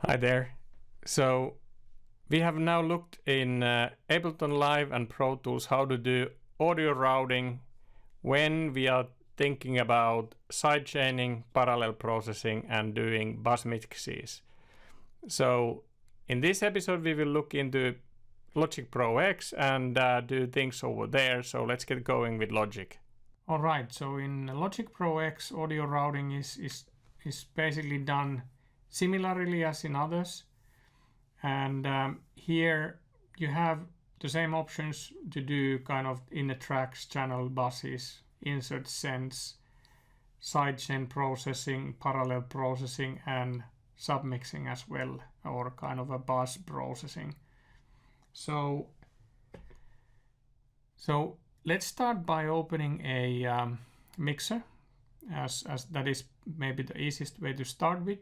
Hi there. So we have now looked in Ableton Live and Pro Tools how to do audio routing when we are thinking about sidechaining, parallel processing, and doing bus mixes. So in this episode we will look into Logic Pro X and do things over there. So let's get going with Logic. Alright, so in Logic Pro X, audio routing is basically done similarly as in others, and here you have the same options to do kind of inner tracks, channel buses, insert sends, sidechain processing, parallel processing, and submixing as well, or kind of a bus processing. So let's start by opening a mixer, as that is maybe the easiest way to start with.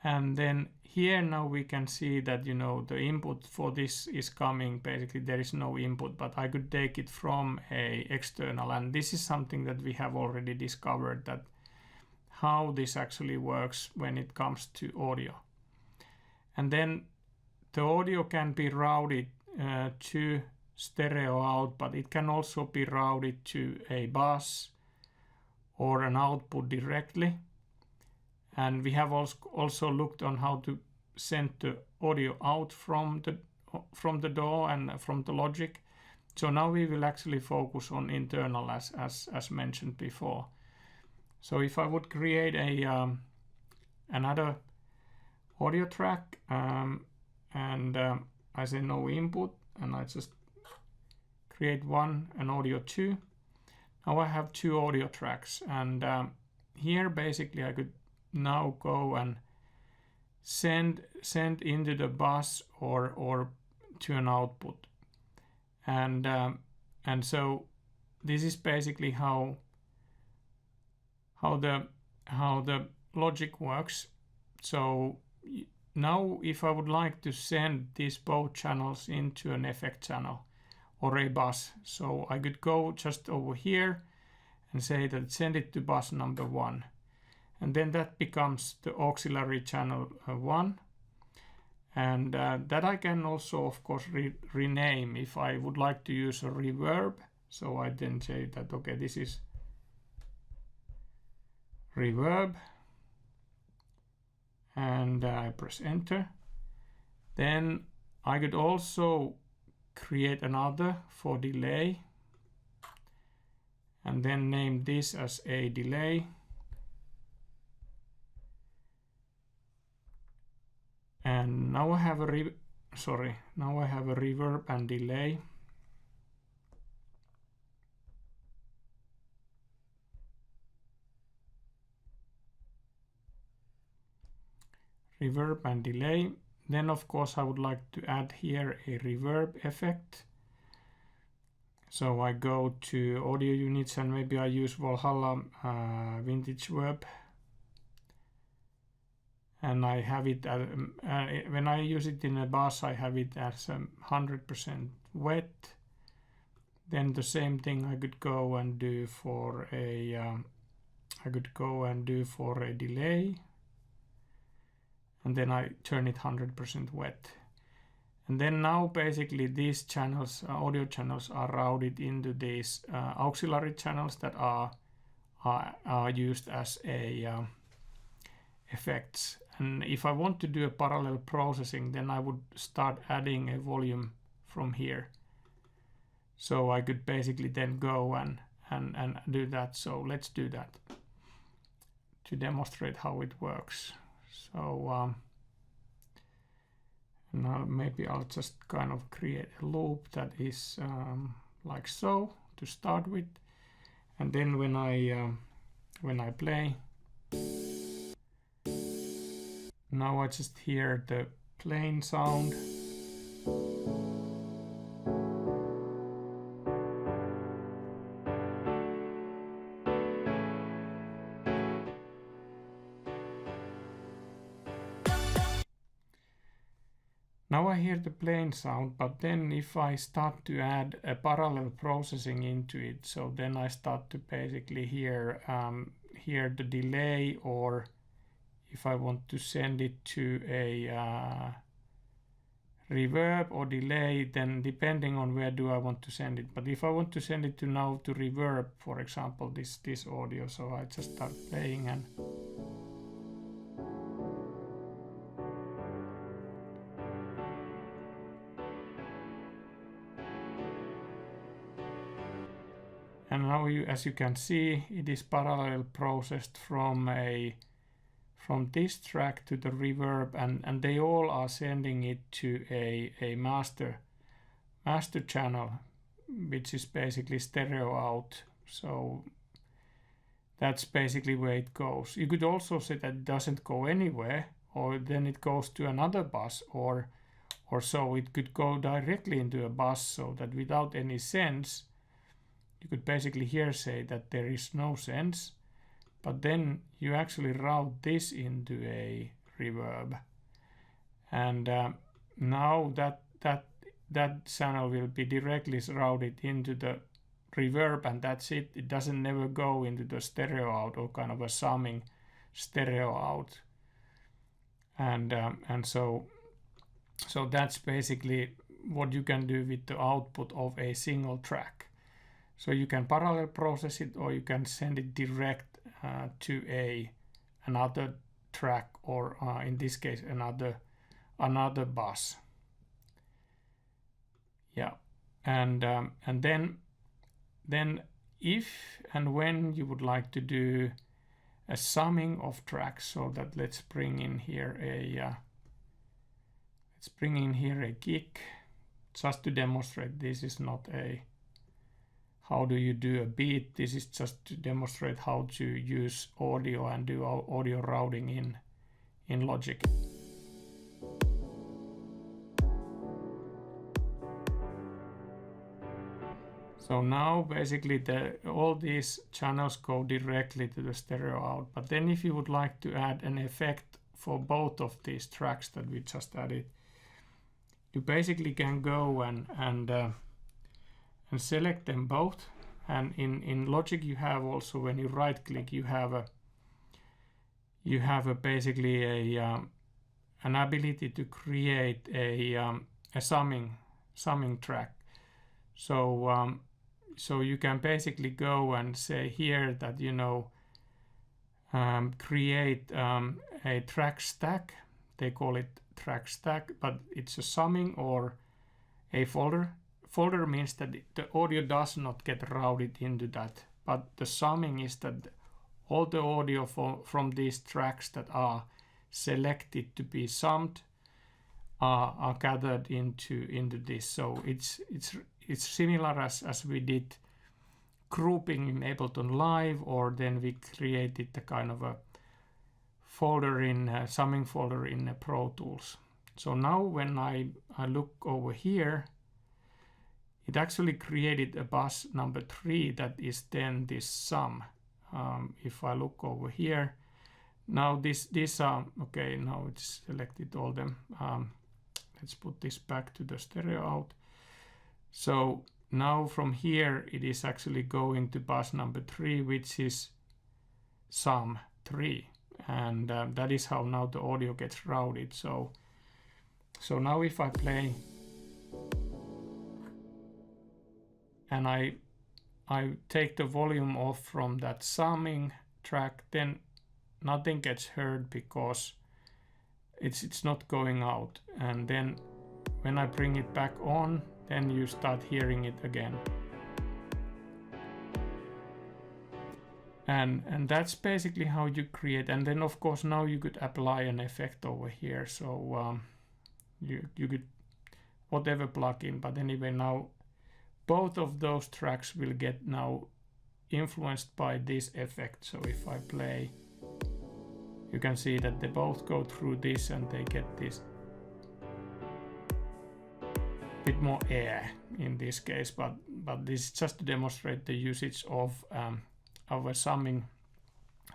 And then here now we can see that, the input for this is coming. Basically there is no input, but I could take it from a external, and this is something that we have already discovered, that how this actually works when it comes to audio. And then the audio can be routed to stereo out, but it can also be routed to a bus or an output directly. And we have also looked on how to send the audio out from the DAW and from the Logic. So now we will actually focus on internal as mentioned before. So if I would create a another audio track and I say no input, and I just create one and audio 2. Now I have 2 audio tracks, and here basically I could now go and send into the bus or to an output, and so this is basically how the Logic works. So now if I would like to send these both channels into an effect channel or a bus, so I could go just over here and say that send it to bus number 1. And then that becomes the auxiliary channel 1. And that I can also, of course, rename if I would like to use a reverb. So I then say that, okay, this is reverb. And I press enter. Then I could also create another for delay. And then name this as a delay. And now I have a reverb and delay. Reverb and delay. Then of course I would like to add here a reverb effect. So I go to audio units and maybe I use Valhalla vintage verb. And I have it, when I use it in a bus, I have it as 100% wet. Then the same thing I could go and do for a, delay. And then I turn it 100% wet. And then now basically these channels, audio channels, are routed into these auxiliary channels that are used as a effects. And if I want to do a parallel processing, then I would start adding a volume from here. So I could basically then go and do that. So let's do that to demonstrate how it works. So now maybe I'll just kind of create a loop that is like so to start with, and then when I play, now I just hear the plane sound. Now I hear the plane sound, but then if I start to add a parallel processing into it, so then I start to basically hear the delay, or if I want to send it to a reverb or delay, then depending on where do I want to send it. But if I want to send it to now to reverb, for example, this audio, so I just start playing and now as you can see, it is parallel processed from this track to the reverb, and they all are sending it to a master channel, which is basically stereo out. So that's basically where it goes. You could also say that it doesn't go anywhere, or then it goes to another bus, or so it could go directly into a bus, so that without any sense, you could basically here say that there is no sense, but then you actually route this into a reverb, and now that channel will be directly routed into the reverb, and that's it. It doesn't never go into the stereo out or kind of a summing stereo out, and so that's basically what you can do with the output of a single track. So you can parallel process it, or you can send it direct to another track, or in this case another bus. Yeah, and then if and when you would like to do a summing of tracks, so that let's bring in here a kick, just to demonstrate. This is not a how do you do a beat. This is just to demonstrate how to use audio and do audio routing in Logic. So now basically all these channels go directly to the stereo out. But then if you would like to add an effect for both of these tracks that we just added, you basically can go and select them both. And in Logic you have also, when you right click, you have basically an ability to create a summing track. So you can basically go and say here that create a track stack. They call it track stack, but it's a summing or a folder. Folder means that the audio does not get routed into that, but the summing is that all the audio from these tracks that are selected to be summed are gathered into this. So it's similar as we did grouping in Ableton Live, or then we created the kind of a folder summing folder in Pro Tools. So now when I look over here, it actually created a bus number 3 that is then this sum. If I look over here, now these are okay. Now it's selected all them. Let's put this back to the stereo out. So now from here it is actually going to bus number 3, which is sum 3, and that is how now the audio gets routed. So now if I play and I take the volume off from that summing track, then nothing gets heard because it's not going out. And then when I bring it back on, then you start hearing it again. And that's basically how you create. And then of course now you could apply an effect over here. So you could whatever plugin, but anyway, now both of those tracks will get now influenced by this effect. So if I play, you can see that they both go through this and they get this bit more air in this case, but this is just to demonstrate the usage of a summing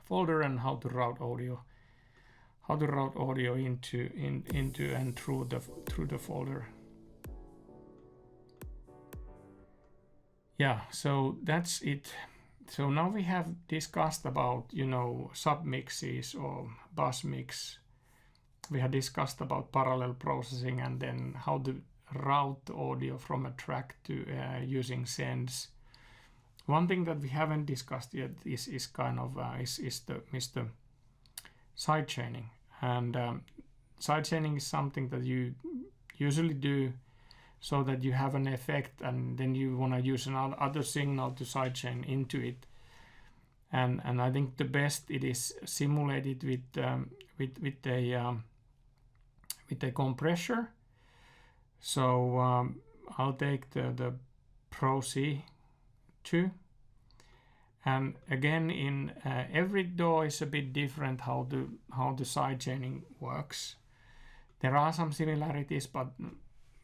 folder and how to route audio into and through the folder. Yeah, so that's it. So now we have discussed about submixes or SubMix. We had discussed about parallel processing and then how to route audio from a track to using sends. One thing that we haven't discussed yet is kind of the sidechaining, and sidechaining is something that you usually do so that you have an effect and then you want to use another signal to sidechain into it. And I think the best it is simulated with a compressor. So I'll take the Pro C2, and again in every DAW is a bit different how the sidechaining works. There are some similarities, but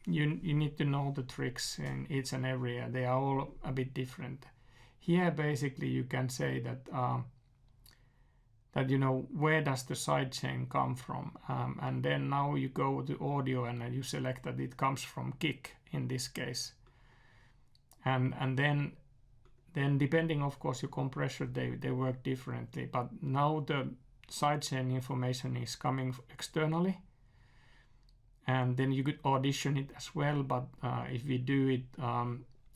you need to know the tricks in each and every. They are all a bit different. Here basically you can say that where does the sidechain come from, and then now you go to audio and you select that it comes from kick in this case, and then depending of course your compressor, they work differently, but now the sidechain information is coming externally, and then you could audition it as well, but if we do it,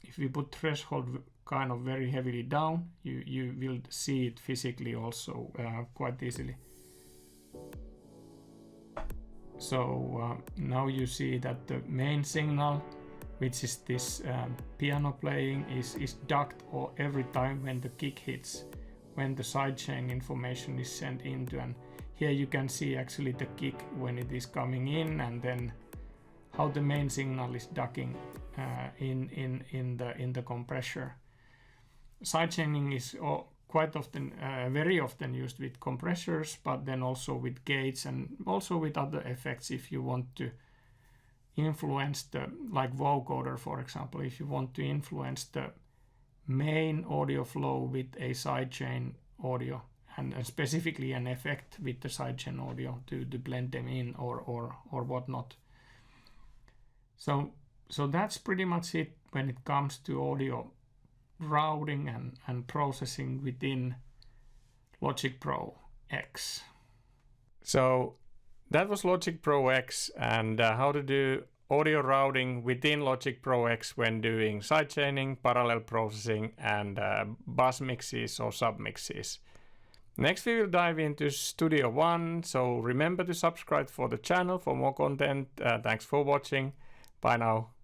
if we put threshold kind of very heavily down, you will see it physically also quite easily. So now you see that the main signal, which is this piano playing, is ducked or every time when the kick hits, when the sidechain information is sent into, and here you can see actually the kick when it is coming in, and then how the main signal is ducking in the compressor. Sidechaining is quite often, very often used with compressors, but then also with gates and also with other effects. If you want to influence like vocoder, for example, if you want to influence the main audio flow with a sidechain audio, and specifically an effect with the sidechain audio to blend them in or whatnot. So that's pretty much it when it comes to audio routing and processing within Logic Pro X. So that was Logic Pro X and how to do audio routing within Logic Pro X when doing sidechaining, parallel processing, and bus mixes or submixes. Next we will dive into Studio One, so remember to subscribe for the channel for more content. Thanks for watching. Bye now.